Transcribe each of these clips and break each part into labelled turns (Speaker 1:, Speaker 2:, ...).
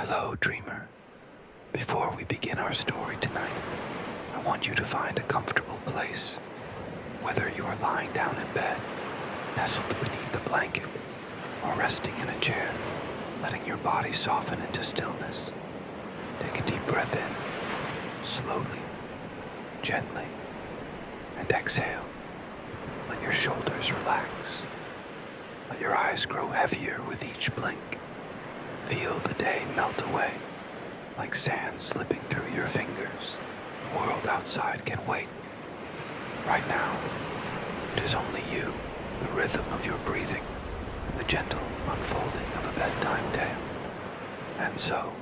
Speaker 1: Hello, dreamer. Before we begin our story tonight, I want you to find a comfortable place. Whether you are lying down in bed, nestled beneath a blanket, or resting in a chair, letting your body soften into stillness. Take a deep breath in, slowly, gently, and exhale. Let your shoulders relax. Let your eyes grow heavier with each blink. Feel the day melt away, like sand slipping through your fingers. The world outside can wait. Right now, it is only you, the rhythm of your breathing, and the gentle unfolding of a bedtime tale. And so,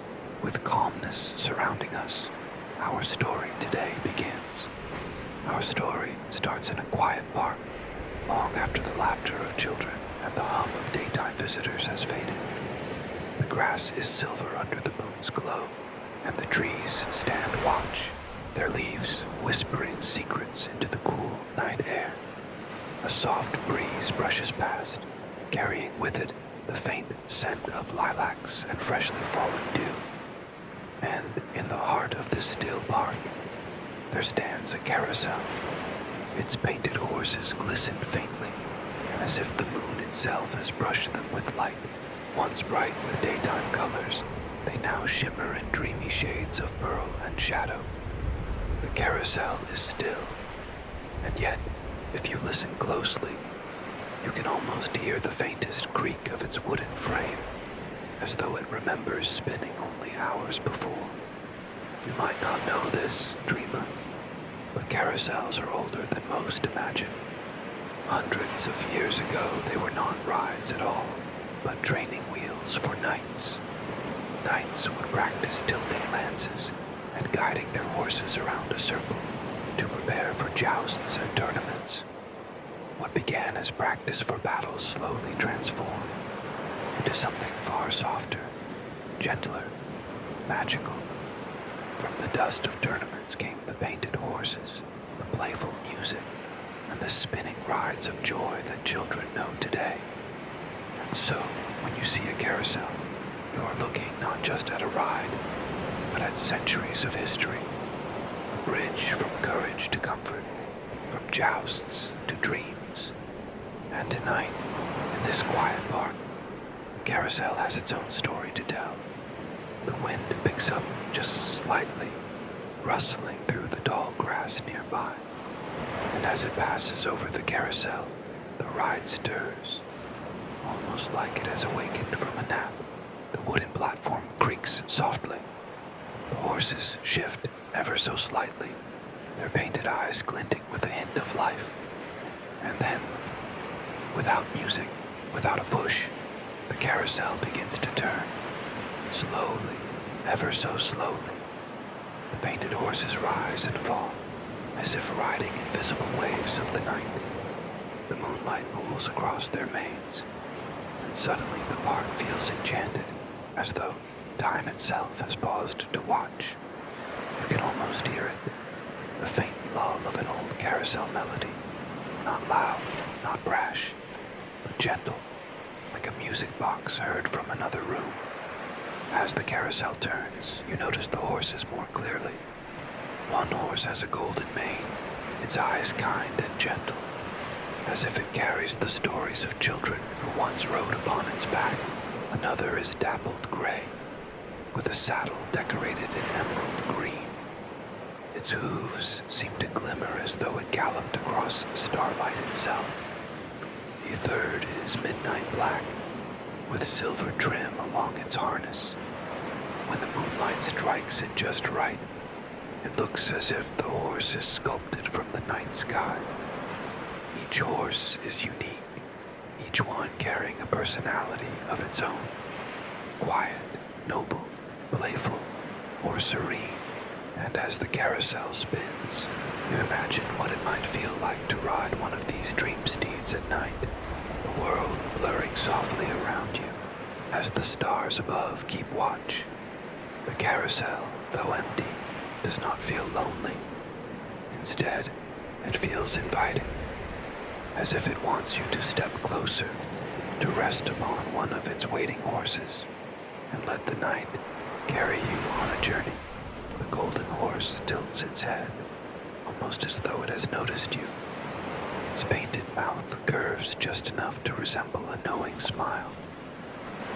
Speaker 1: with calmness surrounding us, our story today begins. Our story starts in a quiet park, long after the laughter of children and the hum of daytime visitors has faded. The grass is silver under the moon's glow, and the trees stand watch, their leaves whispering secrets into the cool night air. A soft breeze brushes past, carrying with it the faint scent of lilacs and freshly fallen dew. And in the heart of this still park, there stands a carousel. Its painted horses glisten faintly, as if the moon itself has brushed them with light. Once bright with daytime colors, they now shimmer in dreamy shades of pearl and shadow. The carousel is still, and yet, if you listen closely, you can almost hear the faintest creak of its wooden frame, as though it remembers spinning only hours before. You might not know this, dreamer, but carousels are older than most imagine. Hundreds of years ago, they were not rides at all, but training wheels for knights. Knights would practice tilting lances and guiding their horses around a circle to prepare for jousts and tournaments. What began as practice for battles slowly transformed into something far softer, gentler, magical. From the dust of tournaments came the painted horses, the playful music, and the spinning rides of joy that children know today. And so, when you see a carousel, you are looking not just at a ride, but at centuries of history. A bridge from courage to comfort, from jousts to dreams. And tonight, in this quiet park, the carousel has its own story to tell. The wind picks up just slightly, rustling through the tall grass nearby. And as it passes over the carousel, the ride stirs, almost like it has awakened from a nap. The wooden platform creaks softly. The horses shift ever so slightly, their painted eyes glinting with a hint of life. And then, without music, without a push, the carousel begins to turn. Slowly, ever so slowly. The painted horses rise and fall, as if riding invisible waves of the night. The moonlight pools across their manes, and suddenly the park feels enchanted, as though time itself has paused to watch. You can almost hear it, the faint lull of an old carousel melody, not loud, not brash, but gentle, like a music box heard from another room. As the carousel turns, you notice the horses more clearly. One horse has a golden mane, its eyes kind and gentle, as if it carries the stories of children who once rode upon its back. Another is dappled gray, with a saddle decorated in emerald green. Its hooves seem to glimmer as though it galloped across starlight itself. The third is midnight black, with silver trim along its harness. When the moonlight strikes it just right, it looks as if the horse is sculpted from the night sky. Each horse is unique, each one carrying a personality of its own. Quiet, noble, playful, or serene. And as the carousel spins, you imagine what it might feel like to ride one of these dream steeds at night, the world blurring softly around you as the stars above keep watch. The carousel, though empty, does not feel lonely. Instead, it feels inviting, as if it wants you to step closer, to rest upon one of its waiting horses, and let the night carry you on a journey. The golden horse tilts its head, almost as though it has noticed you. Its painted mouth curves just enough to resemble a knowing smile.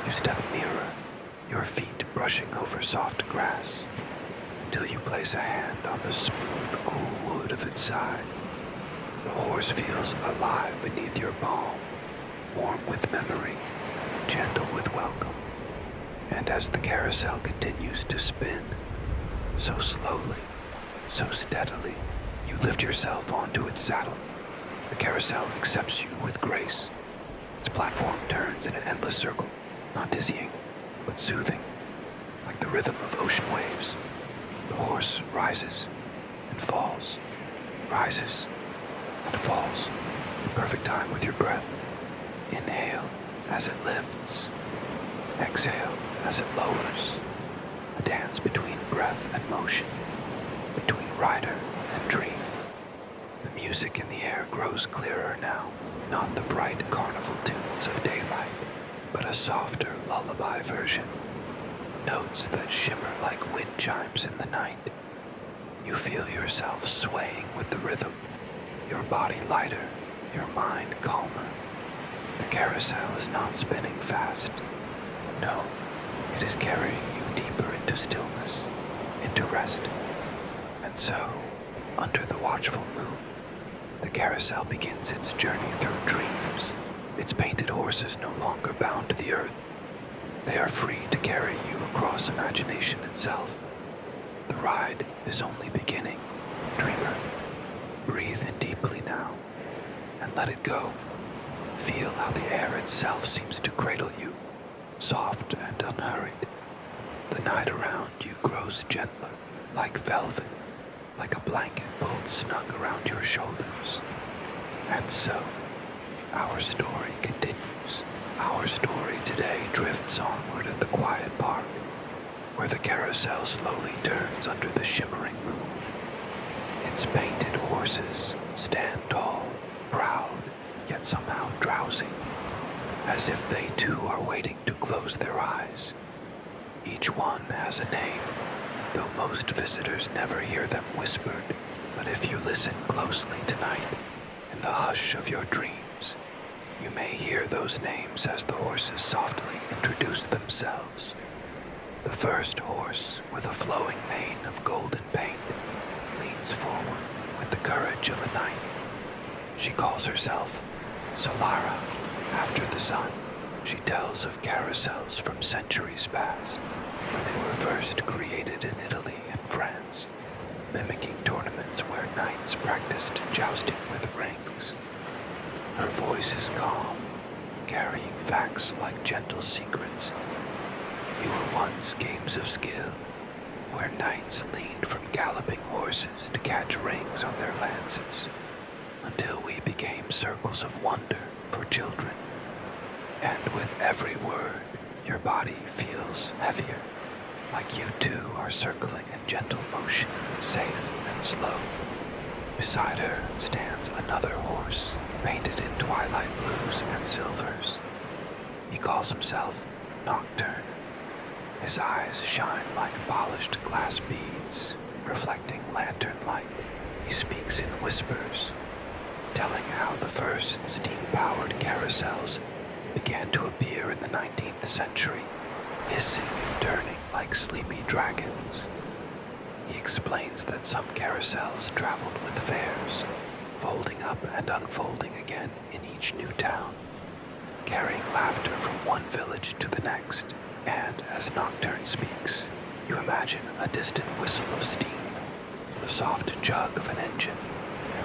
Speaker 1: You step nearer, your feet brushing over soft grass, until you place a hand on the smooth, cool wood of its side. The horse feels alive beneath your palm, warm with memory, gentle with welcome. And as the carousel continues to spin, so slowly, so steadily, you lift yourself onto its saddle. The carousel accepts you with grace. Its platform turns in an endless circle, not dizzying, but soothing, like the rhythm of ocean waves. The horse rises and falls, rises and falls, in perfect time with your breath. Inhale as it lifts, exhale as it lowers. A dance between breath and motion, between rider and dream. The music in the air grows clearer now, not the bright carnival tunes of daylight, but a softer lullaby version. Notes that shimmer like wind chimes in the night. You feel yourself swaying with the rhythm, your body lighter, your mind calmer. The carousel is not spinning fast. No, it is carrying you deeper into stillness, into rest. And so, under the watchful moon, the carousel begins its journey through dreams. Its painted horses no longer bound to the earth. They are free to carry you across imagination itself. The ride is only beginning, dreamer. Breathe in deeply now, and let it go. Feel how the air itself seems to cradle you, soft and unhurried. The night around you grows gentler, like velvet, like a blanket pulled snug around your shoulders. And so, our story continues. Our story today drifts onward at the quiet park, where the carousel slowly turns under the shimmering moon. Its painted horses stand tall, proud, yet somehow drowsy, as if they too are waiting to close their eyes. Each one has a name, though most visitors never hear them whispered. But if you listen closely tonight, in the hush of your dreams, you may hear those names as the horses softly introduce themselves. The first horse, with a flowing mane of golden paint, leans forward with the courage of a knight. She calls herself Solara, after the sun. She tells of carousels from centuries past, when they were first created in Italy and France, mimicking tournaments where knights practiced jousting with rings. Her voice is calm, carrying facts like gentle secrets. We were once games of skill, where knights leaned from galloping horses to catch rings on their lances, until we became circles of wonder for children. And with every word, your body feels heavier, like you too are circling in gentle motion, safe and slow. Beside her stands another horse, painted in twilight blues and silvers. He calls himself Nocturne. His eyes shine like polished glass beads, reflecting lantern light. He speaks in whispers, telling how the first steam-powered carousels began to appear in the 19th century, hissing and turning like sleepy dragons. He explains that some carousels traveled with fares, folding up and unfolding again in each new town, carrying laughter from one village to the next. And as Nocturne speaks, you imagine a distant whistle of steam, the soft chug of an engine,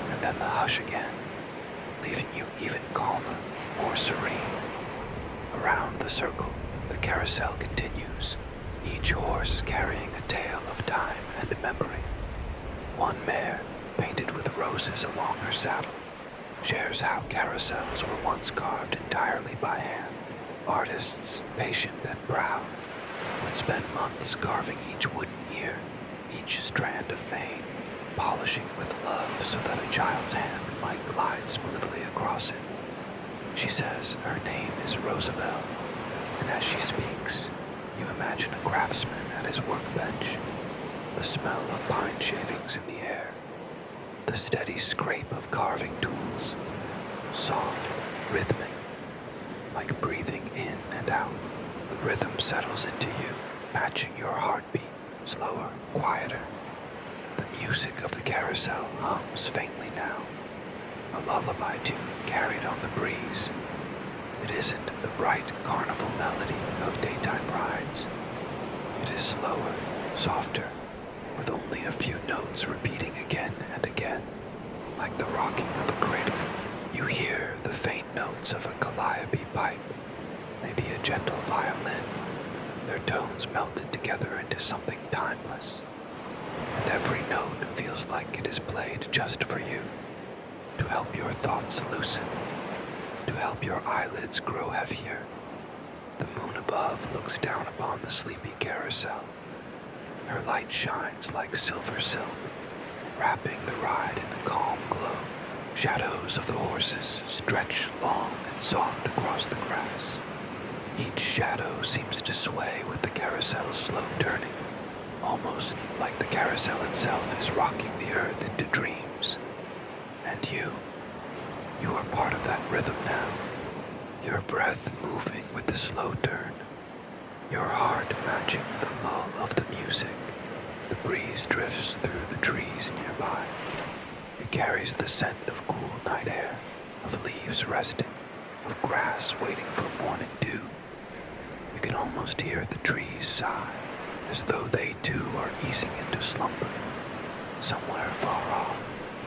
Speaker 1: and then the hush again, leaving you even calmer, more serene. Around the circle, the carousel continues, each horse carrying a tale of time and memory. One mare, painted with roses along her saddle, shares how carousels were once carved entirely by hand. Artists, patient and proud, would spend months carving each wooden ear, each strand of mane, polishing with love so that a child's hand might glide smoothly across it. She says her name is Rosabelle, and as she speaks, you imagine a craftsman at his the smell of pine shavings in the air, the steady scrape of carving tools, soft, rhythmic, like breathing in and out. The rhythm settles into you, matching your heartbeat, slower, quieter. The music of the carousel hums faintly now, a lullaby tune carried on the breeze. It isn't the bright carnival melody of daytime rides. It is slower, softer, with only a few notes repeating again and again, like the rocking of a cradle. You hear the faint notes of a calliope pipe, maybe a gentle violin, their tones melted together into something timeless. And every note feels like it is played just for you, to help your thoughts loosen, to help your eyelids grow heavier. The moon above looks down upon the sleepy carousel. Her light shines like silver silk, wrapping the ride in a calm glow. Shadows of the horses stretch long and soft across the grass. Each shadow seems to sway with the carousel's slow turning, almost like the carousel itself is rocking the earth into dreams. And you are part of that rhythm now. Your breath moving with the slow turn, your heart matching the lull of the music. The breeze drifts through the trees nearby. It carries the scent of cool night air, of leaves resting, of grass waiting for morning dew. You can almost hear the trees sigh, as though they too are easing into slumber. Somewhere far off,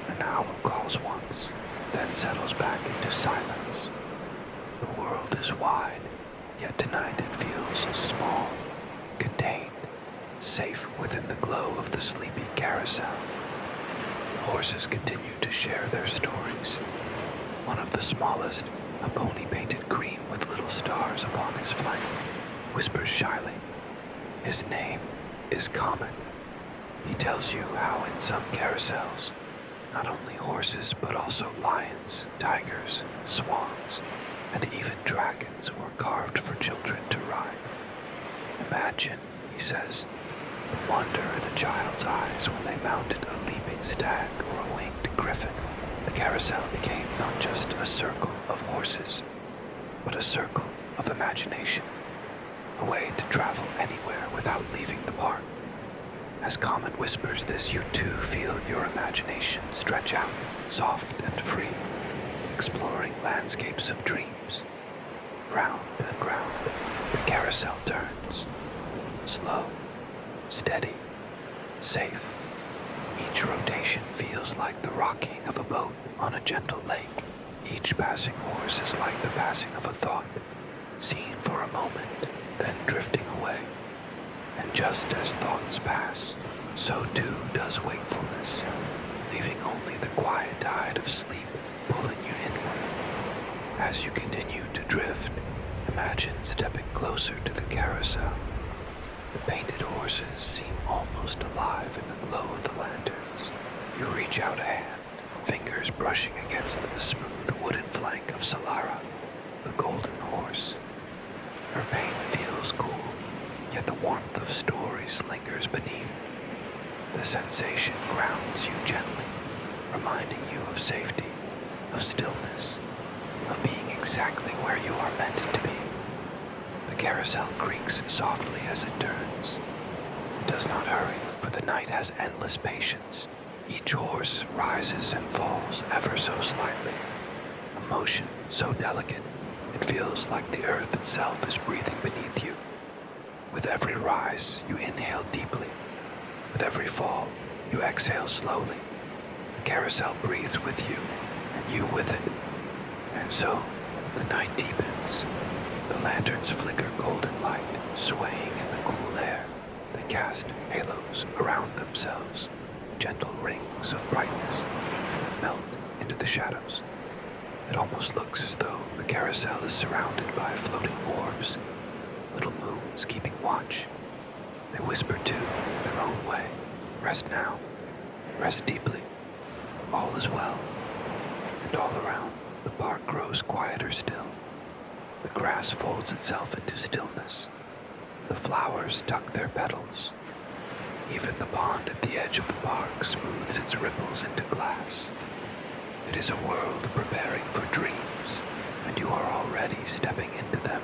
Speaker 1: an owl calls once, then settles back into silence. The world is wide, yet tonight it feels small, contained, safe within the glow of the sleepy carousel. Horses continue to share their stories. One of the smallest, a pony painted cream with little stars upon his flank, whispers shyly, his name is Comet. He tells you how in some carousels, not only horses but also lions, tigers, swans, and even dragons were carved for children to ride. Imagine, he says, the wonder in a child's eyes when they mounted a leaping stag or a winged griffin. The carousel became not just a circle of horses, but a circle of imagination, a way to travel anywhere without leaving the park. As Comet whispers this, you too feel your imagination stretch out, soft and free, exploring landscapes of dreams. Round and round, the carousel turns, slow, steady, safe. Each rotation feels like the rocking of a boat on a gentle lake. Each passing horse is like the passing of a thought, seen for a moment, then drifting away. And just as thoughts pass, so too does wakefulness, leaving only the quiet tide of sleep pulling you inward. As you continue to drift, imagine stepping closer to the carousel. The painted horses seem almost alive in the glow of the lanterns. You reach out a hand, fingers brushing against the smooth wooden flank of Solara, the golden horse. Her paint feels cool, yet the warmth of stories lingers beneath. The sensation grounds you gently, reminding you of safety, of stillness, of being exactly where you are meant to be. The carousel creaks softly as it turns. It does not hurry, for the night has endless patience. Each horse rises and falls ever so slightly, a motion so delicate it feels like the earth itself is breathing beneath you. With every rise, you inhale deeply. With every fall, you exhale slowly. The carousel breathes with you, and you with it. And so, the night deepens. The lanterns flicker golden light, swaying in the cool air. They cast halos around themselves, gentle rings of brightness that melt into the shadows. It almost looks as though the carousel is surrounded by floating orbs, little moons keeping watch. They whisper too, in their own way. Rest now. Rest deeply. All is well. And all around, the park grows quieter still. The grass folds itself into stillness. The flowers tuck their petals. Even the pond at the edge of the park smooths its ripples into glass. It is a world preparing for dreams, and you are already stepping into them.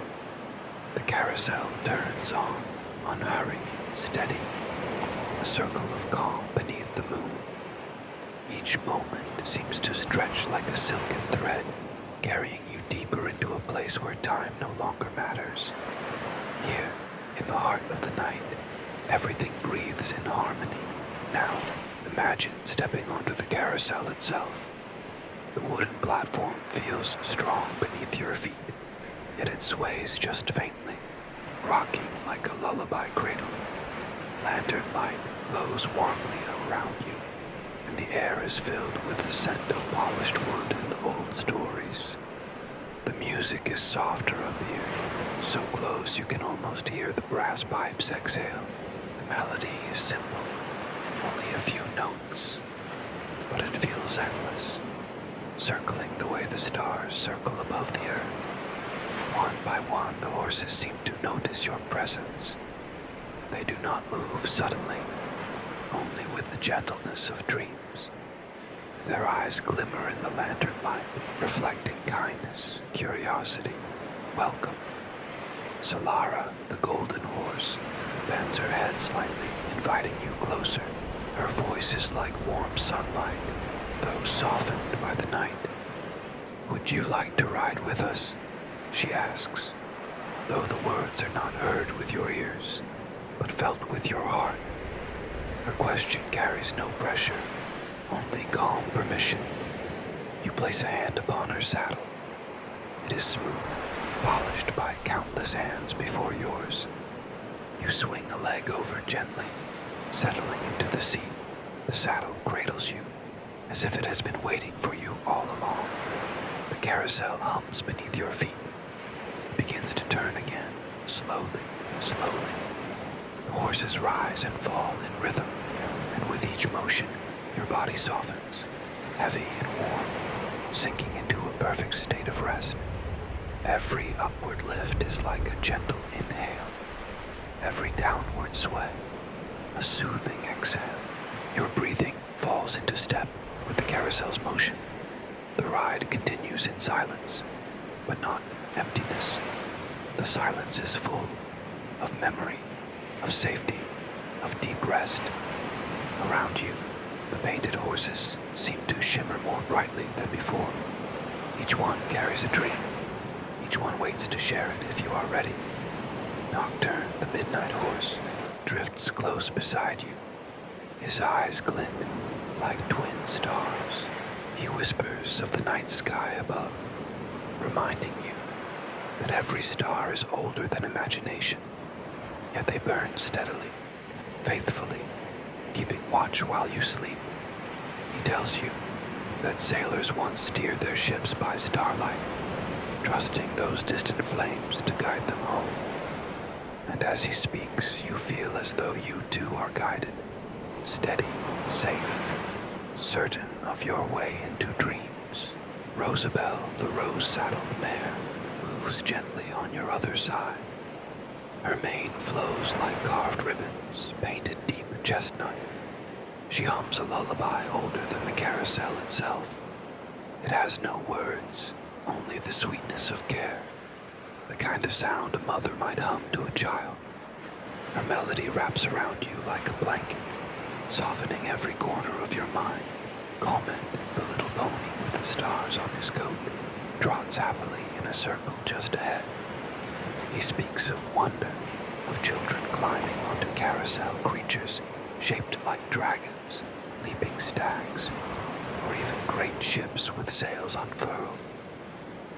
Speaker 1: The carousel turns on, unhurried, steady, a circle of calm beneath the moon. Each moment seems to stretch like a silken thread, carrying you deeper into a place where time no longer matters. Here, in the heart of the night, everything breathes in harmony. Now, imagine stepping onto the carousel itself. The wooden platform feels strong beneath your feet, yet it sways just faintly, rocking like a lullaby cradle. Lantern light glows warmly around you, and the air is filled with the scent of polished wood and old stories. The music is softer up here, so close you can almost hear the brass pipes exhale. The melody is simple, only a few notes, but it feels endless, circling the way the stars circle above the earth. One by one, the horses seem to notice your presence. They do not move suddenly, only with the gentleness of dreams. Their eyes glimmer in the lantern light, reflecting kindness, curiosity, welcome. Solara, the golden horse, bends her head slightly, inviting you closer. Her voice is like warm sunlight, though softened by the night. "Would you like to ride with us?" she asks, though the words are not heard with your ears, but felt with your heart. Her question carries no pressure, only calm permission. You place a hand upon her saddle. It is smooth, polished by countless hands before yours. You swing a leg over gently, settling into the seat. The saddle cradles you, as if it has been waiting for you all along. The carousel hums beneath your feet. It begins to turn again, slowly, slowly. The horses rise and fall in rhythm, and with each motion, your body softens, heavy and warm, sinking into a perfect state of rest. Every upward lift is like a gentle inhale. Every downward sway, a soothing exhale. Your breathing falls into step with the carousel's motion. The ride continues in silence, but not emptiness. The silence is full of memory, of safety, of deep rest. Around you, the painted horses seem to shimmer more brightly than before. Each one carries a dream. Each one waits to share it if you are ready. Nocturne, the midnight horse, drifts close beside you. His eyes glint like twin stars. He whispers of the night sky above, reminding you that every star is older than imagination, yet they burn steadily, faithfully, keeping watch while you sleep. He tells you that sailors once steered their ships by starlight, trusting those distant flames to guide them home. And as he speaks, you feel as though you too are guided, steady, safe, certain of your way into dreams. Rosabelle, the rose-saddled mare, moves gently on your other side. Her mane flows like carved ribbons, painted deep chestnut. She hums a lullaby older than the carousel itself. It has no words, only the sweetness of care, the kind of sound a mother might hum to a child. Her melody wraps around you like a blanket, softening every corner of your mind. Comet, the little pony with the stars on his coat, trots happily in a circle just ahead. He speaks of wonder, of children climbing onto carousel creatures shaped like dragons, leaping stags, or even great ships with sails unfurled.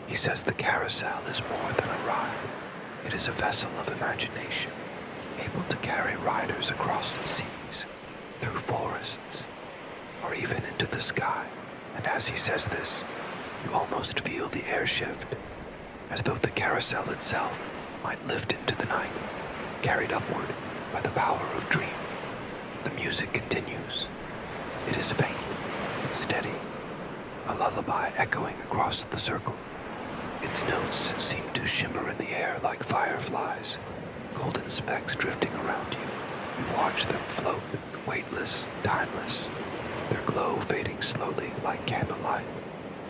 Speaker 1: He says the carousel is more than a ride. It is a vessel of imagination, able to carry riders across the seas, through forests, or even into the sky. And as he says this, you almost feel the air shift, as though the carousel itself might lift into the night, carried upward by the power of dream. The music continues. It is faint, steady, a lullaby echoing across the circle. Its notes seem to shimmer in the air like fireflies, golden specks drifting around you, You watch them float, weightless, timeless, their glow fading slowly like candlelight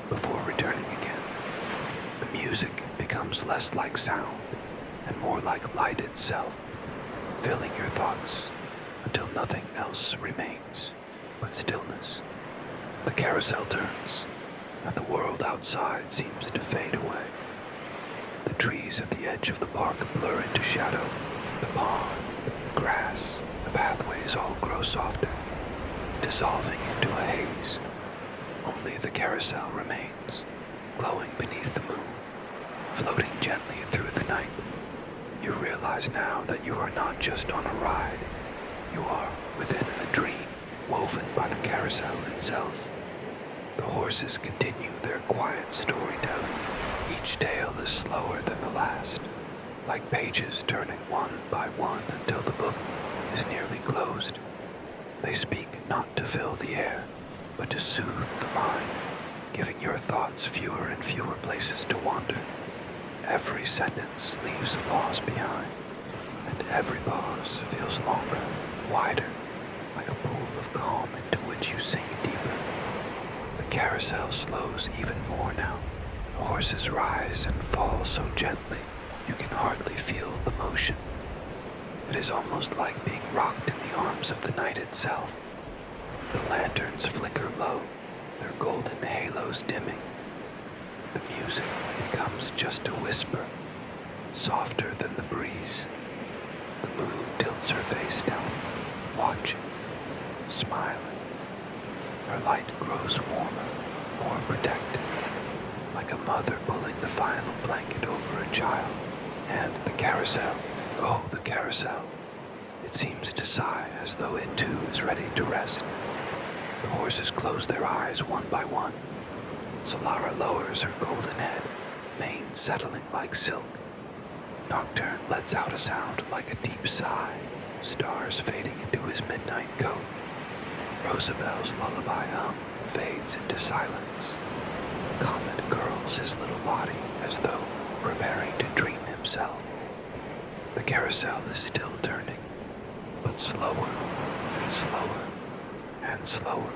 Speaker 1: before returning again. The music becomes less like sound and more like light itself, filling your thoughts until nothing else remains but stillness. The carousel turns, and the world outside seems to fade away. The trees at the edge of the park blur into shadow. The pond, the grass, the pathways all grow softer, dissolving into a haze. Only the carousel remains, glowing beneath the moon, floating gently through the night. You realize now that you are not just on a ride. You are within a dream woven by the carousel itself. The horses continue their quiet storytelling. Each tale is slower than the last, like pages turning one by one until the book is nearly closed. They speak not to fill the air, but to soothe the mind, giving your thoughts fewer and fewer places to wander. Every sentence leaves a pause behind, and every pause feels longer, wider, like a pool of calm into which you sink deeper. The carousel slows even more now. The horses rise and fall so gently you can hardly feel the motion. It is almost like being rocked in the arms of the night itself. The lanterns flicker low, their golden halos dimming. The music becomes just a whisper, softer than the breeze. The moon tilts her face down, watching, smiling. Her light grows warmer, more protective, like a mother pulling the final blanket over a child. And the carousel, oh, the carousel. It seems to sigh as though it too is ready to rest. The horses close their eyes one by one. Solara lowers her golden head, mane settling like silk. Nocturne lets out a sound like a deep sigh, stars fading into his midnight coat. Rosabel's lullaby hum fades into silence. Comet curls his little body as though preparing to dream himself. The carousel is still turning, but slower and slower and slower,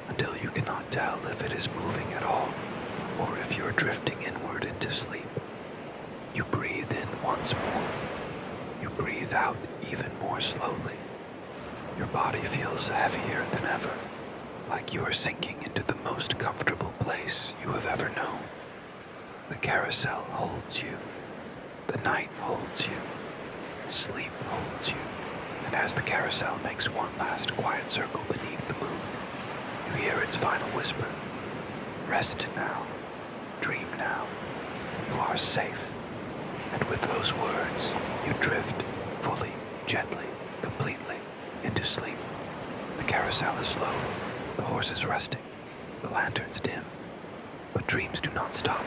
Speaker 1: until you cannot tell if it is moving at all, or if you're drifting inward into sleep. You breathe in once more. You breathe out even more slowly. Your body feels heavier than ever, like you are sinking into the most comfortable place you have ever known. The carousel holds you. The night holds you. Sleep holds you. And as the carousel makes one last quiet circle beneath the moon, you hear its final whisper. Rest now. Dream now. You are safe. And with those words, you drift fully, gently, completely into sleep. The carousel is slow, the horses resting, the lanterns dim. But dreams do not stop.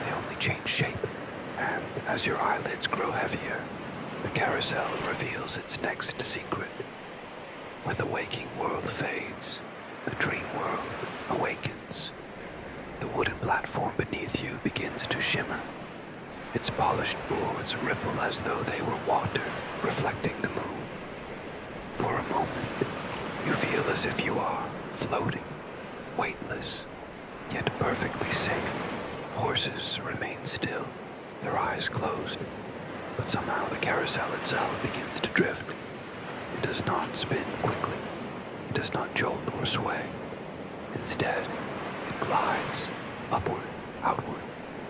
Speaker 1: They only change shape. And as your eyelids grow heavier, the carousel reveals its next secret. When the waking world fades, the dream world awakens. The wooden platform beneath you begins to shimmer. Its polished boards ripple as though they were water reflecting the moon. For a moment, you feel as if you are floating, weightless, yet perfectly safe. Horses remain still, their eyes closed, but somehow the carousel itself begins to drift. It does not spin quickly. It does not jolt or sway. Instead, it glides upward, outward,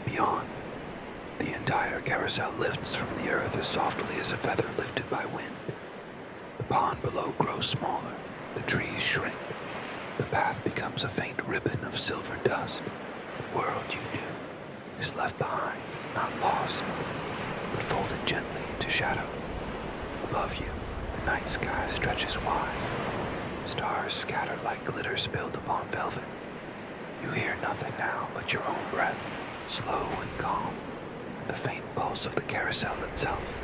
Speaker 1: beyond. The entire carousel lifts from the earth as softly as a feather lifted by wind. The pond below grows smaller, the trees shrink. The path becomes a faint ribbon of silver dust. The world you knew is left behind, not lost, but folded gently into shadow. Above you, the night sky stretches wide. Stars scatter like glitter spilled upon velvet. You hear nothing now but your own breath, slow and calm, and the faint pulse of the carousel itself.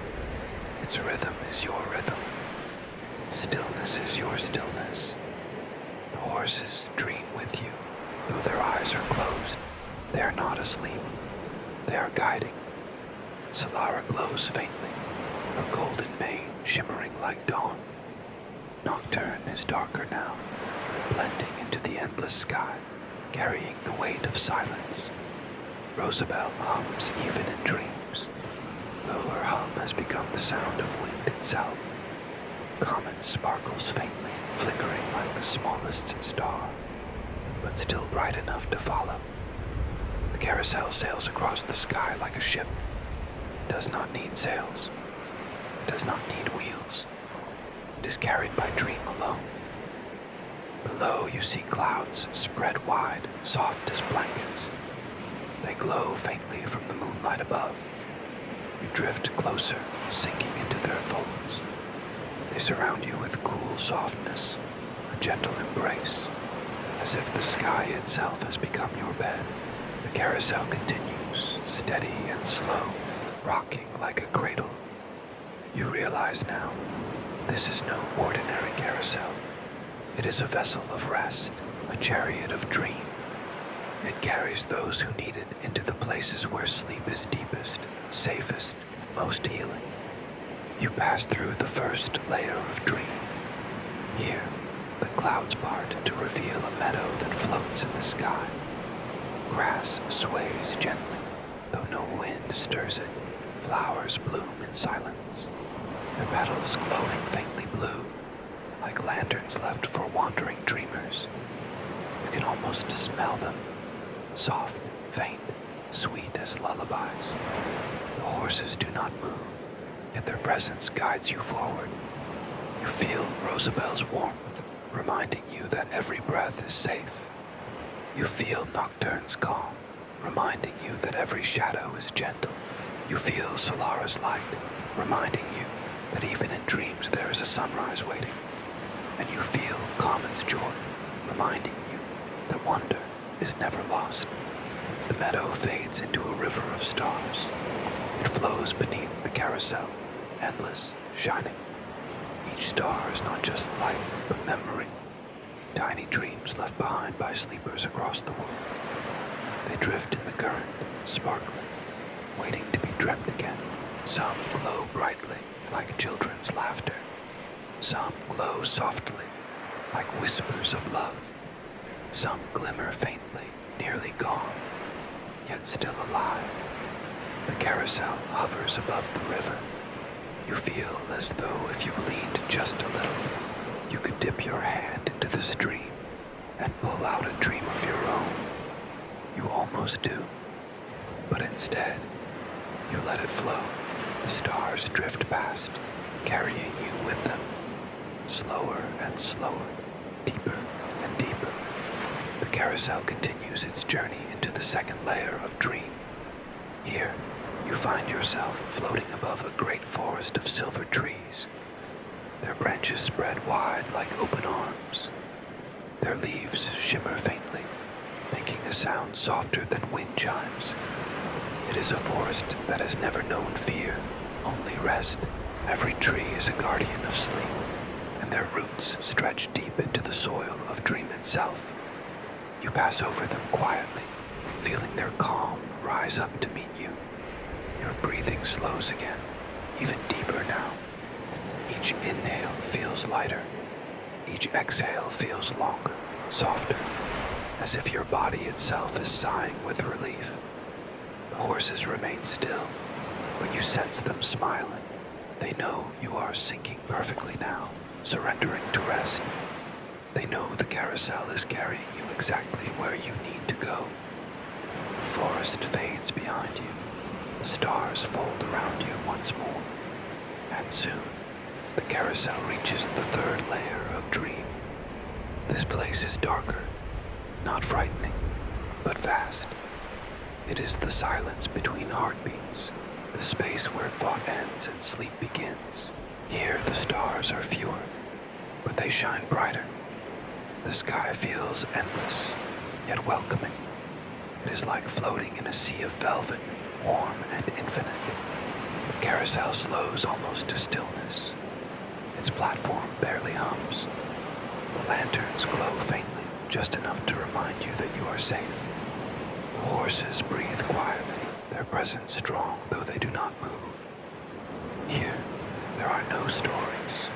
Speaker 1: Its rhythm is your rhythm. Its stillness is your stillness. The horses dream with you, though their eyes are closed. They are not asleep. They are guiding. Solara glows faintly, her golden mane shimmering like dawn. Nocturne is darker now, blending into the endless sky, carrying the weight of silence. Rosabelle hums even in dreams, though her hum has become the sound of wind itself. Comet sparkles faintly, flickering like the smallest star, but still bright enough to follow. The carousel sails across the sky like a ship. It does not need sails. It does not need wheels. It is carried by dream alone. Below you see clouds spread wide, soft as blankets. They glow faintly from the moonlight above. You drift closer, sinking into their folds. They surround you with cool softness, a gentle embrace, as if the sky itself has become your bed. The carousel continues, steady and slow, rocking like a cradle. You realize now, this is no ordinary carousel. It is a vessel of rest, a chariot of dream. It carries those who need it into the places where sleep is deepest, safest, most healing. You pass through the first layer of dream. Here, the clouds part to reveal a meadow that floats in the sky. Grass sways gently, though no wind stirs it. Flowers bloom in silence, their petals glowing faintly blue, like lanterns left for wandering dreamers. You can almost smell them, soft, faint, sweet as lullabies. The horses do not move, yet their presence guides you forward. You feel Rosabelle's warmth, reminding you that every breath is safe. You feel Nocturne's calm, reminding you that every shadow is gentle. You feel Solara's light, reminding you that even in dreams there is a sunrise waiting. And you feel Comet's joy, reminding you that wonder is never lost. The meadow fades into a river of stars. It flows beneath the carousel, endless, shining. Each star is not just light, but memory. Tiny dreams left behind by sleepers across the world. They drift in the current, sparkling, waiting to be dreamt again. Some glow brightly, like children's laughter. Some glow softly, like whispers of love. Some glimmer faintly, nearly gone, yet still alive. The carousel hovers above the river. You feel as though if you leaned just a little, you could dip your hand into the stream and pull out a dream of your own. You almost do, but instead, you let it flow. The stars drift past, carrying you with them, slower and slower, deeper and deeper. The carousel continues its journey into the second layer of dream. Here, you find yourself floating above a great forest of silver trees. Their branches spread wide like open arms. Their leaves shimmer faintly, making a sound softer than wind chimes. It is a forest that has never known fear, only rest. Every tree is a guardian of sleep, and their roots stretch deep into the soil of dream itself. You pass over them quietly, feeling their calm rise up to meet you. Your breathing slows again, even deeper now. Each inhale feels lighter. Each exhale feels longer, softer, as if your body itself is sighing with relief. The horses remain still, but you sense them smiling. They know you are sinking perfectly now, surrendering to rest. They know the carousel is carrying you exactly where you need to go. The forest fades behind you. The stars fold around you once more. And soon, the carousel reaches the third layer of dream. This place is darker, not frightening, but vast. It is the silence between heartbeats, the space where thought ends and sleep begins. Here the stars are fewer, but they shine brighter. The sky feels endless, yet welcoming. It is like floating in a sea of velvet, warm and infinite. The carousel slows almost to stillness. Its platform barely hums. The lanterns glow faintly, just enough to remind you that you are safe. The horses breathe quietly, their presence strong though they do not move. Here, There are no stories,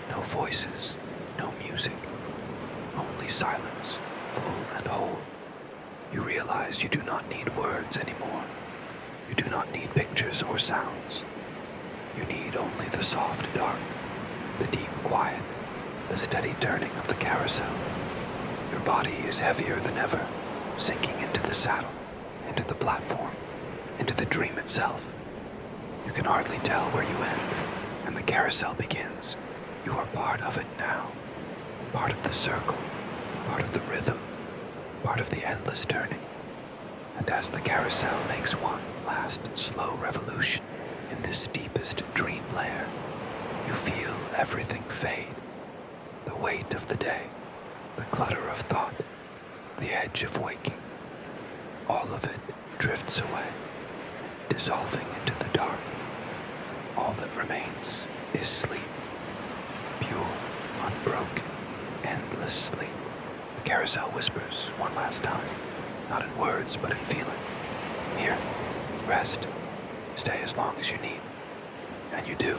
Speaker 1: no voices, no music, only silence, full and whole. You realize you do not need words anymore. You do not need pictures or sounds. You need only the soft dark, the deep quiet, the steady turning of the carousel. Your body is heavier than ever, sinking into the saddle, into the platform, into the dream itself. You can hardly tell where you end, and the carousel begins. You are part of it now, part of the circle, part of the rhythm, part of the endless turning. And as the carousel makes one last slow revolution in this deepest dream lair, you feel everything fade. The weight of the day, the clutter of thought, the edge of waking, all of it drifts away, dissolving into the dark. All that remains is sleep, pure, unbroken, endless sleep. The carousel whispers one last time, not in words but in feeling. Here, rest, stay as long as you need. And you do.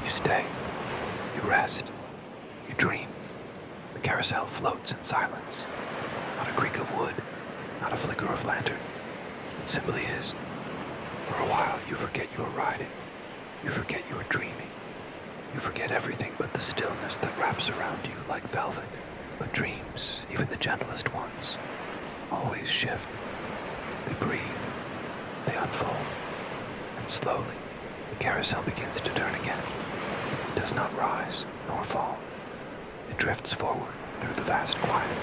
Speaker 1: You stay, you rest, you dream. The carousel floats in silence. Not a creak of wood, not a flicker of lantern. It simply is. For a while you forget you are riding. You forget you are dreaming. You forget everything but the stillness that wraps around you like velvet. But dreams, even the gentlest ones, always shift. They breathe. They unfold. And slowly, the carousel begins to turn again. It does not rise nor fall. It drifts forward through the vast quiet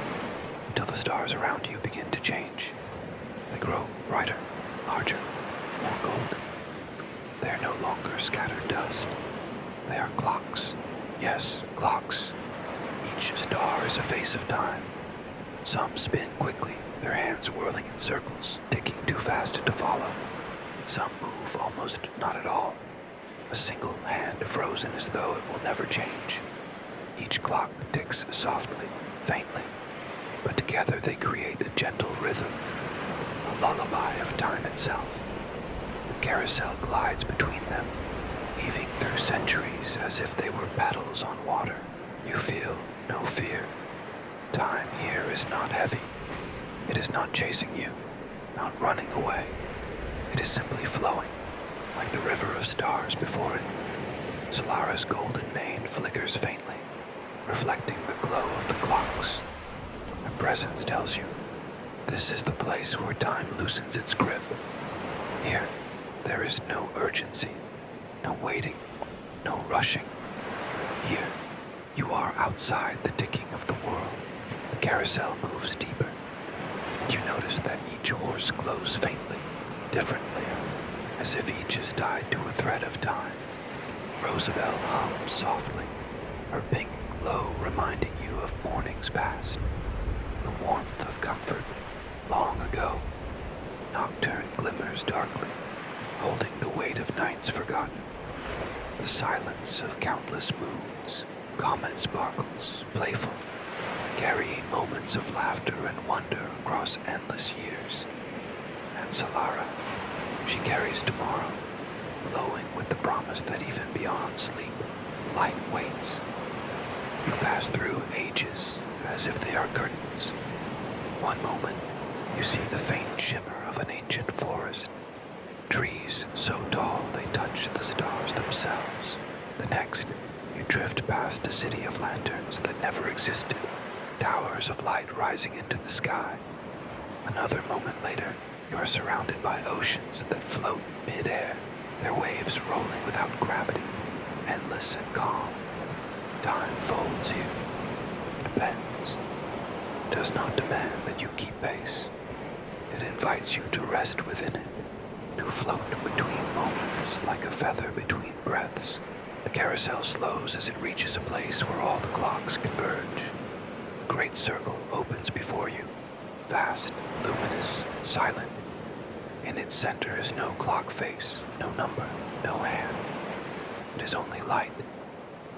Speaker 1: until the stars around you begin to change. They grow brighter, larger, more golden. They are no longer scattered dust. They are clocks. Yes, clocks. Each star is a face of time. Some spin quickly, their hands whirling in circles, ticking too fast to follow. Some move almost not at all, a single hand frozen as though it will never change. Each clock ticks softly, faintly, but together they create a gentle rhythm, a lullaby of time itself. The carousel glides between them, weaving through centuries as if they were paddles on water. You feel no fear. Time here is not heavy. It is not chasing you, not running away. It is simply flowing, like the river of stars before it. Solara's golden mane flickers faintly, reflecting the glow of the clocks. Her presence tells you, this is the place where time loosens its grip. Here, there is no urgency, no waiting, no rushing. Here, you are outside the ticking of the world. The carousel moves deeper, and you notice that each horse glows faintly, differently, as if each is tied to a thread of time. Rosabelle hums softly, her pink glow reminding you of mornings past, the warmth of comfort long ago. Nocturne glimmers darkly, holding the weight of nights forgotten. The silence of countless moons, comet sparkles, playful, carrying moments of laughter and wonder across endless years. And Solara, she carries tomorrow, glowing with the promise that even beyond sleep, light waits. You pass through ages as if they are curtains. One moment, you see the faint shimmer of an ancient forest, trees so tall they touch the stars themselves. The next, you drift past a city of lanterns that never existed, towers of light rising into the sky. Another moment later, you are surrounded by oceans that float mid-air, their waves rolling without gravity, endless and calm. Time folds you. It bends. It does not demand that you keep pace. It invites you to rest within it, to float between moments like a feather between breaths. The carousel slows as it reaches a place where all the clocks converge. A great circle opens before you, vast, luminous, silent. In its center is no clock face, no number, no hand. It is only light,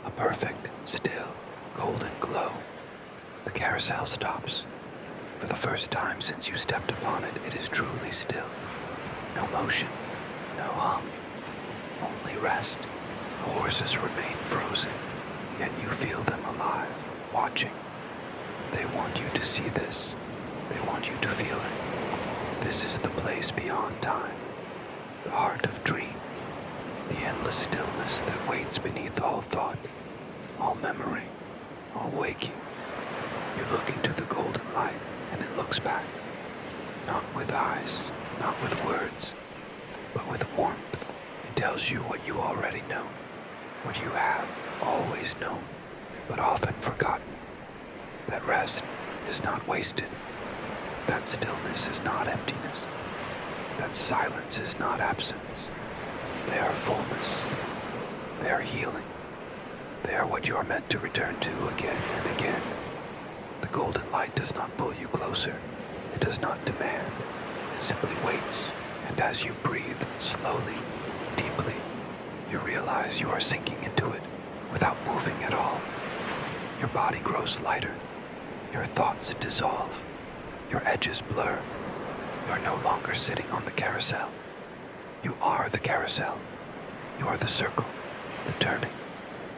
Speaker 1: a perfect, still, golden glow. The carousel stops. For the first time since you stepped upon it, it is truly still. No motion, no hum, only rest. The horses remain frozen, yet you feel them alive, watching. They want you to see this. They want you to feel it. This is the place beyond time, the heart of dream, the endless stillness that waits beneath all thought, all memory, all waking. You look into the golden light, and it looks back, not with eyes, not with words, but with warmth. It tells you what you already know, what you have always known, but often forgotten. That rest is not wasted. That stillness is not emptiness. That silence is not absence. They are fullness. They are healing. They are what you are meant to return to again and again. The golden light does not pull you closer. It does not demand. It simply waits. And as you breathe slowly, deeply, you realize you are sinking into it without moving at all. Your body grows lighter. Your thoughts dissolve. Your edges blur. You are no longer sitting on the carousel. You are the carousel. You are the circle, the turning,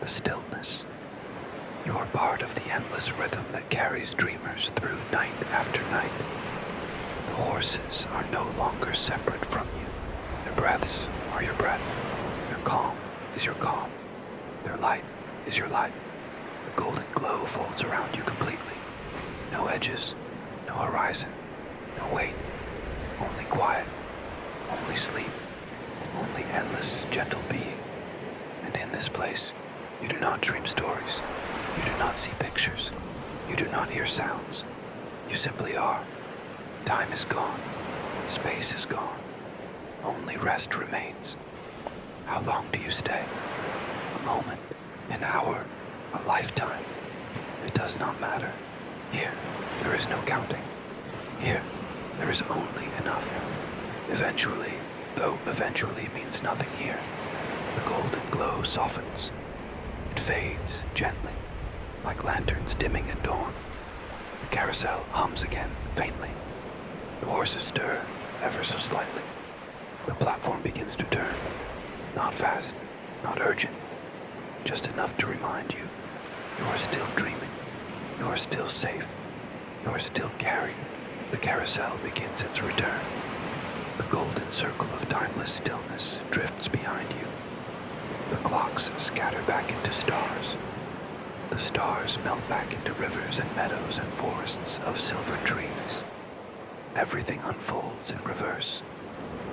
Speaker 1: the stillness. You are part of the endless rhythm that carries dreamers through night after night. The horses are no longer separate from you. Their breaths are your breath. Their calm is your calm. Their light is your light. The golden glow folds around you completely. No edges, no horizon, no weight, only quiet, only sleep, only endless, gentle being. And in this place, you do not dream stories. You do not see pictures. You do not hear sounds. You simply are. Time is gone. Space is gone. Only rest remains. How long do you stay? A moment, an hour, a lifetime. It does not matter. Here, there is no counting. Here, there is only enough. Eventually, though eventually means nothing here, the golden glow softens. It fades gently, like lanterns dimming at dawn. The carousel hums again, faintly. The horses stir, ever so slightly. The platform begins to turn. Not fast, not urgent, just enough to remind you, you are still dreaming. You are still safe. You are still carried. The carousel begins its return. The golden circle of timeless stillness drifts behind you. The clocks scatter back into stars. The stars melt back into rivers and meadows and forests of silver trees. Everything unfolds in reverse,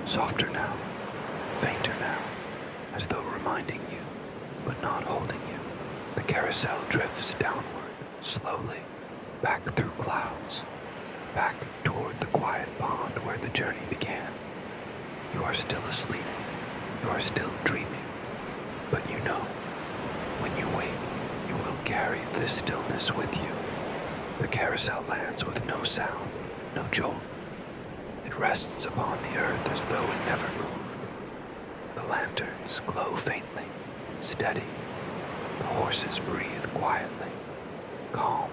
Speaker 1: softer now, fainter now, as though reminding you, but not holding you. The carousel drifts downward, slowly, back through clouds, back toward the quiet pond where the journey began. You are still asleep. You are still dreaming. But you know, when you wake, you will carry this stillness with you. The carousel lands with no sound, no jolt. It rests upon the earth as though it never moved. The lanterns glow faintly, steady. The horses breathe quietly, calm.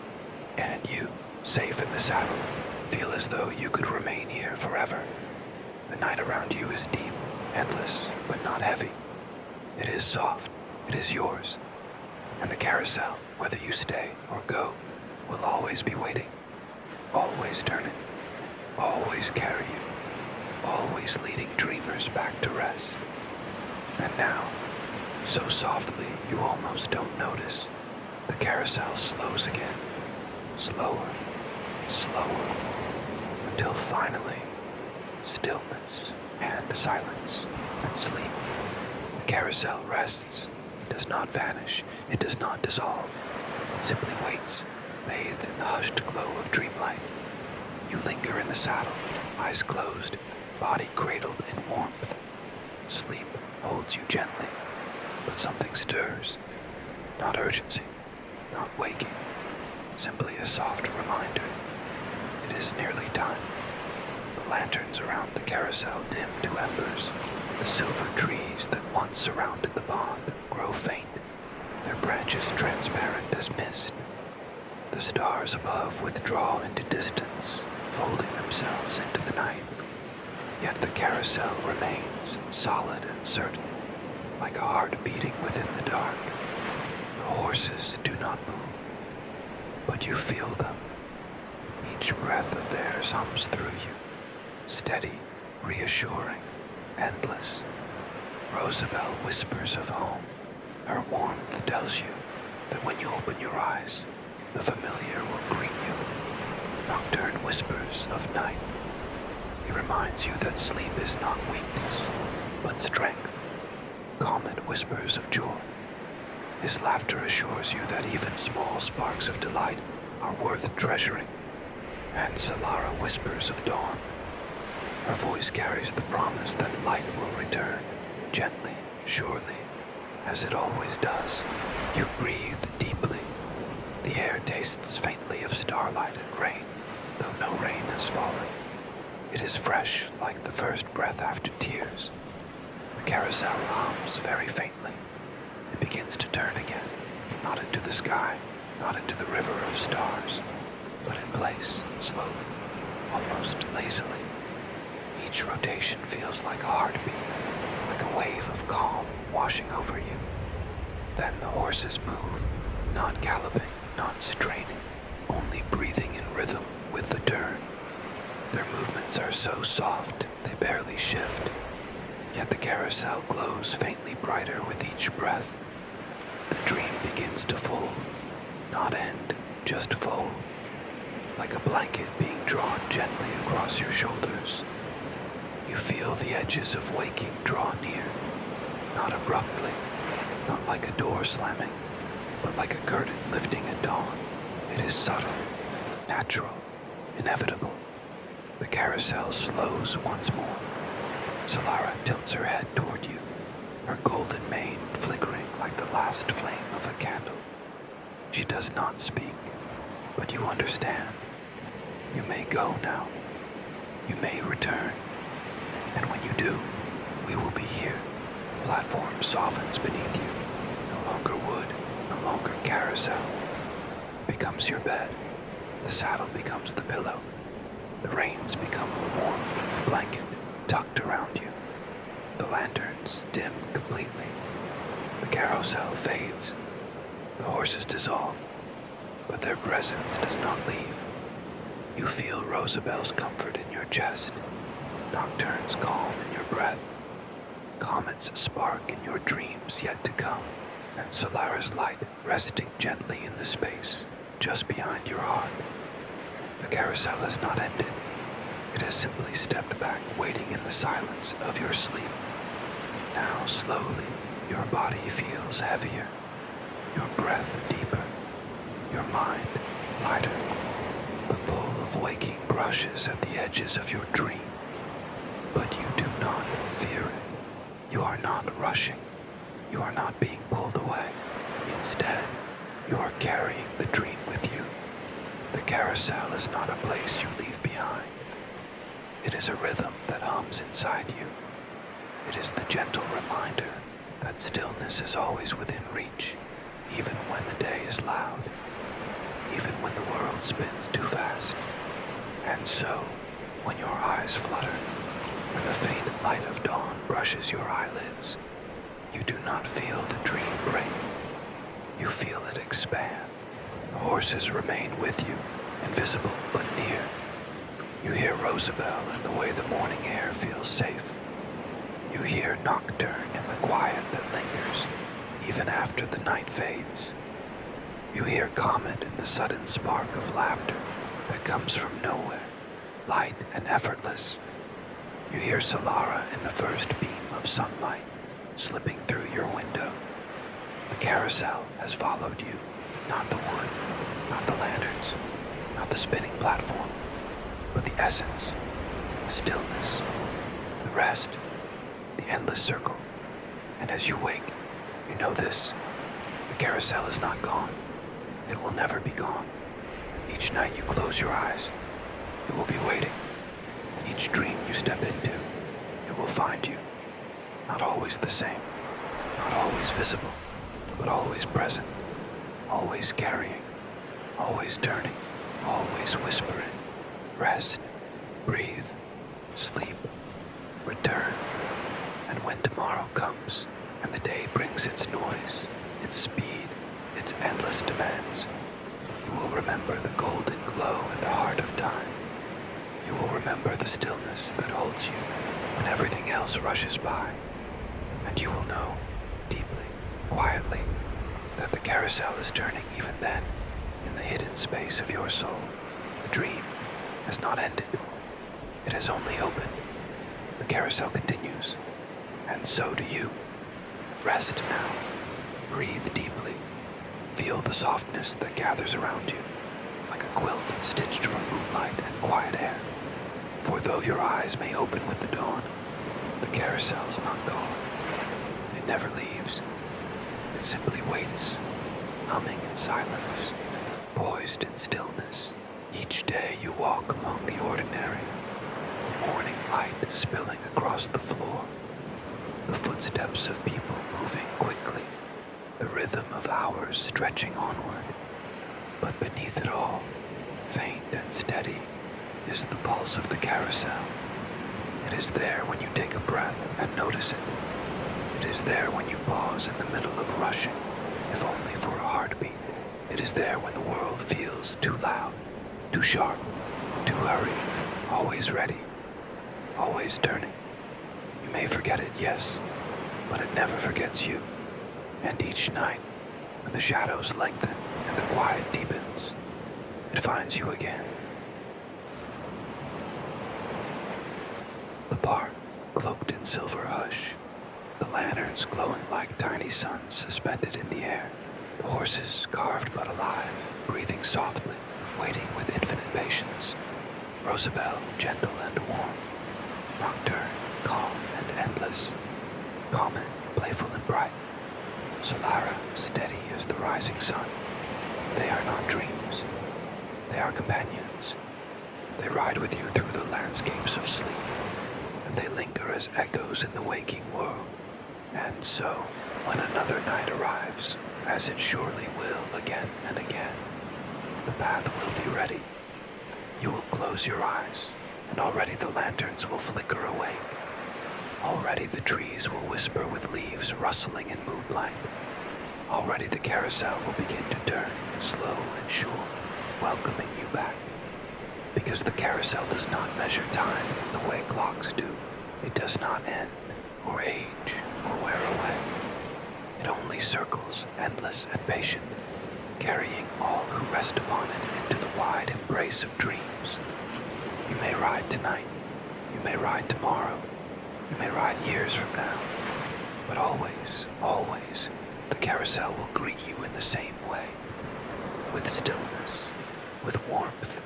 Speaker 1: And you, safe in the saddle, feel as though you could remain here forever. The night around you is deep, endless, but not heavy. It is soft. It is yours. And the carousel, whether you stay or go, will always be waiting, always turning, always carry you, always leading dreamers back to rest. And now, so softly you almost don't notice, the carousel slows again, slower, slower, until finally, stillness and silence and sleep. The carousel rests. It does not vanish. It does not dissolve. It simply waits, bathed in the hushed glow of dreamlight. You linger in the saddle, eyes closed, body cradled in warmth. Sleep holds you gently, but something stirs. Not urgency, not waking, simply a soft reminder. It is nearly time. The lanterns around the carousel dim to embers. The silver trees that once surrounded the pond grow faint, their branches transparent as mist. The stars above withdraw into distance, folding themselves into the night. Yet the carousel remains solid and certain, like a heart beating within the dark. The horses do not move, but you feel them. Each breath of theirs hums through you, steady, reassuring, endless. Rosabelle whispers of home. Her warmth tells you that when you open your eyes, the familiar will greet you. Nocturne whispers of night. He reminds you that sleep is not weakness, but strength. Comet whispers of joy. His laughter assures you that even small sparks of delight are worth treasuring. And Solara whispers of dawn. Her voice carries the promise that light will return, gently, surely, as it always does. You breathe deeply. The air tastes faintly of starlight and rain, though no rain has fallen. It is fresh like the first breath after tears. The carousel hums very faintly. It begins to turn again, not into the sky, not into the river of stars, but in place, slowly, almost lazily. Each rotation feels like a heartbeat, like a wave of calm washing over you. Then the horses move, not galloping, not straining, only breathing in rhythm with the turn. Their movements are so soft, they barely shift. Yet the carousel glows faintly brighter with each breath. The dream begins to fold, not end, just fold. Like a blanket being drawn gently across your shoulders. You feel the edges of waking draw near, not abruptly, not like a door slamming, but like a curtain lifting at dawn. It is subtle, natural, inevitable. The carousel slows once more. Solara tilts her head toward you, her golden mane flickering like the last flame of a candle. She does not speak, but you understand. You may go now. You may return. And when you do, we will be here. Platform softens beneath you. No longer wood, no longer carousel. It becomes your bed. The saddle becomes the pillow. The reins become the warmth of the blanket tucked around you. The lanterns dim completely. The carousel fades. The horses dissolve, but their presence does not leave. You feel Rosabelle's comfort in your chest, Nocturne's calm in your breath, Comet's spark in your dreams yet to come, and Solara's light resting gently in the space just behind your heart. The carousel has not ended. It has simply stepped back, waiting in the silence of your sleep. Now, slowly, your body feels heavier, your breath deeper, your mind lighter. The pull of waking brushes at the edges of your dream. But you do not fear it. You are not rushing. You are not being pulled away. Instead, you are carrying the dream with you. The carousel is not a place you leave behind. It is a rhythm that hums inside you. It is the gentle reminder that stillness is always within reach, even when the day is loud, even when the world spins too fast. And so, when your eyes flutter, when the faint light of dawn brushes your eyelids, you do not feel the dream break. You feel it expand. The horses remain with you, invisible but near. You hear Rosabelle in the way the morning air feels safe. You hear Nocturne in the quiet that lingers, even after the night fades. You hear Comet in the sudden spark of laughter that comes from nowhere, light and effortless. You hear Solara in the first beam of sunlight slipping through your window. The carousel has followed you, not the wood, not the lanterns, not the spinning platform, but the essence, the stillness, the rest, the endless circle. And as you wake, you know this: the carousel is not gone. It will never be gone. Each night you close your eyes, it will be waiting. Each dream you step into, it will find you. Not always the same, not always visible, but always present, always carrying, always turning, always whispering. Rest, breathe, sleep, return. And when tomorrow comes, and the day brings its noise, its speed, its endless demands, you will remember the golden glow at the heart of time. You will remember the stillness that holds you when everything else rushes by. And you will know, deeply, quietly, that the carousel is turning even then, in the hidden space of your soul. The dream has not ended. It has only opened. The carousel continues, and so do you. Rest now. Breathe deeply. Feel the softness that gathers around you, like a quilt stitched from moonlight and quiet air. For though your eyes may open with the dawn, the carousel's not gone. It never leaves. It simply waits, humming in silence, poised in stillness. Each day you walk among the ordinary, morning light spilling across the floor, the footsteps of people moving quickly, the rhythm of hours stretching onward. But beneath it all, faint and steady, is the pulse of the carousel. It is there when you take a breath and notice it. It is there when you pause in the middle of rushing, if only for a heartbeat. It is there when the world feels too loud, too sharp, too hurried, always ready, always turning. You may forget it, yes, but it never forgets you. And each night, when the shadows lengthen and the quiet deepens, it finds you again. The park, cloaked in silver hush, the lanterns glowing like tiny suns suspended in the air, the horses carved but alive, breathing softly, waiting with infinite patience. Rosabelle, gentle and warm. Nocturne, calm and endless. Comet, playful and bright. Solara, steady as the rising sun. They are not dreams. They are companions. They ride with you through the landscapes of sleep, and they linger as echoes in the waking world. And so, when another night arrives, as it surely will again and again, the path will be ready. You will close your eyes, and already the lanterns will flicker awake. Already the trees will whisper with leaves rustling in moonlight. Already the carousel will begin to turn, slow and sure, welcoming you back. Because the carousel does not measure time the way clocks do. It does not end, or age, or wear away. It only circles, endless and patient, carrying all who rest upon it into the wide embrace of dreams. You may ride tonight, you may ride tomorrow, you may ride years from now, but always, always, the carousel will greet you in the same way, with stillness, with warmth,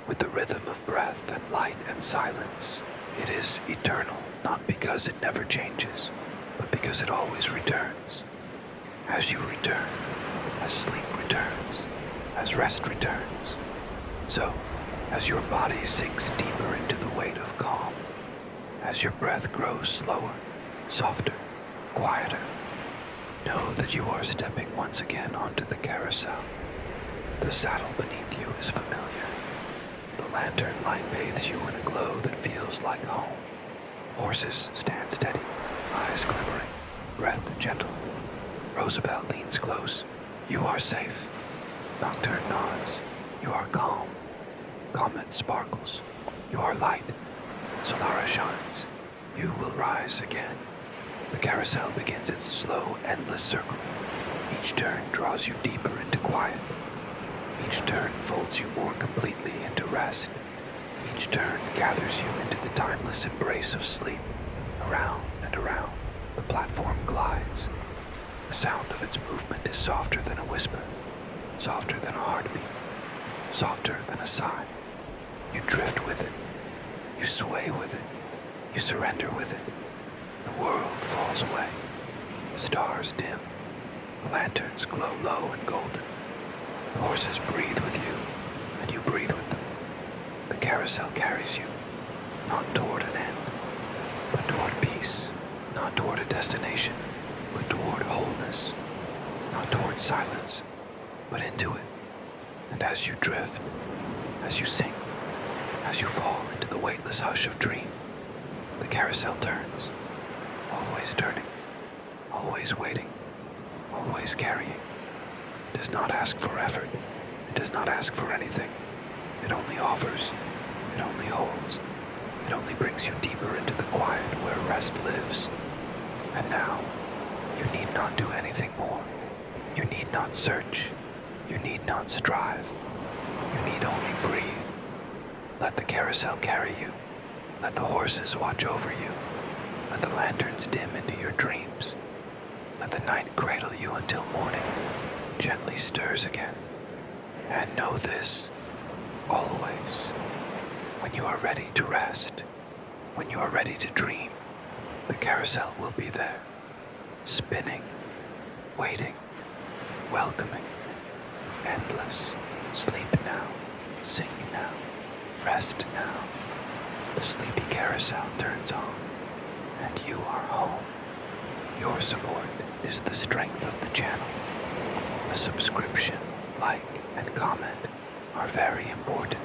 Speaker 1: with the rhythm of breath and light and silence. It is eternal, not because it never changes, but because it always returns. As you return, as sleep returns, as rest returns, so as your body sinks deeper into the weight of calm, as your breath grows slower, softer, quieter, know that you are stepping once again onto the carousel. The saddle beneath you is familiar. The lantern light bathes you in a glow that feels like home. Horses stand steady, eyes glimmering, breath gentle. Rosabelle leans close. You are safe. Nocturne nods. You are calm. Comet sparkles. You are light. Solara shines. You will rise again. The carousel begins its slow, endless circle. Each turn draws you deeper into quiet. Each turn folds you more completely into rest. Each turn gathers you into the timeless embrace of sleep. Around and around, the platform glides. The sound of its movement is softer than a whisper, softer than a heartbeat, softer than a sigh. You drift with it. You sway with it. You surrender with it. The world falls away. The stars dim. The lanterns glow low and golden. The horses breathe with you, and you breathe with them. The carousel carries you, not toward an end, but toward peace, not toward a destination, but toward wholeness, not toward silence, but into it. And as you drift, as you sink, as you fall into the weightless hush of dream, the carousel turns, always turning, always waiting, always carrying. It does not ask for effort. It does not ask for anything. It only offers. It only holds. It only brings you deeper into the quiet where rest lives. And now, you need not do anything more. You need not search. You need not strive. You need only breathe. Let the carousel carry you. Let the horses watch over you. Let the lanterns dim into your dreams. Let the night cradle you until morning gently stirs again. And know this, always, when you are ready to rest, when you are ready to dream, the carousel will be there, spinning, waiting, welcoming, endless. Sleep now, sing now, rest now. The sleepy carousel turns on, and you are home. Your support is the strength of the channel. A subscription, like, and comment are very important.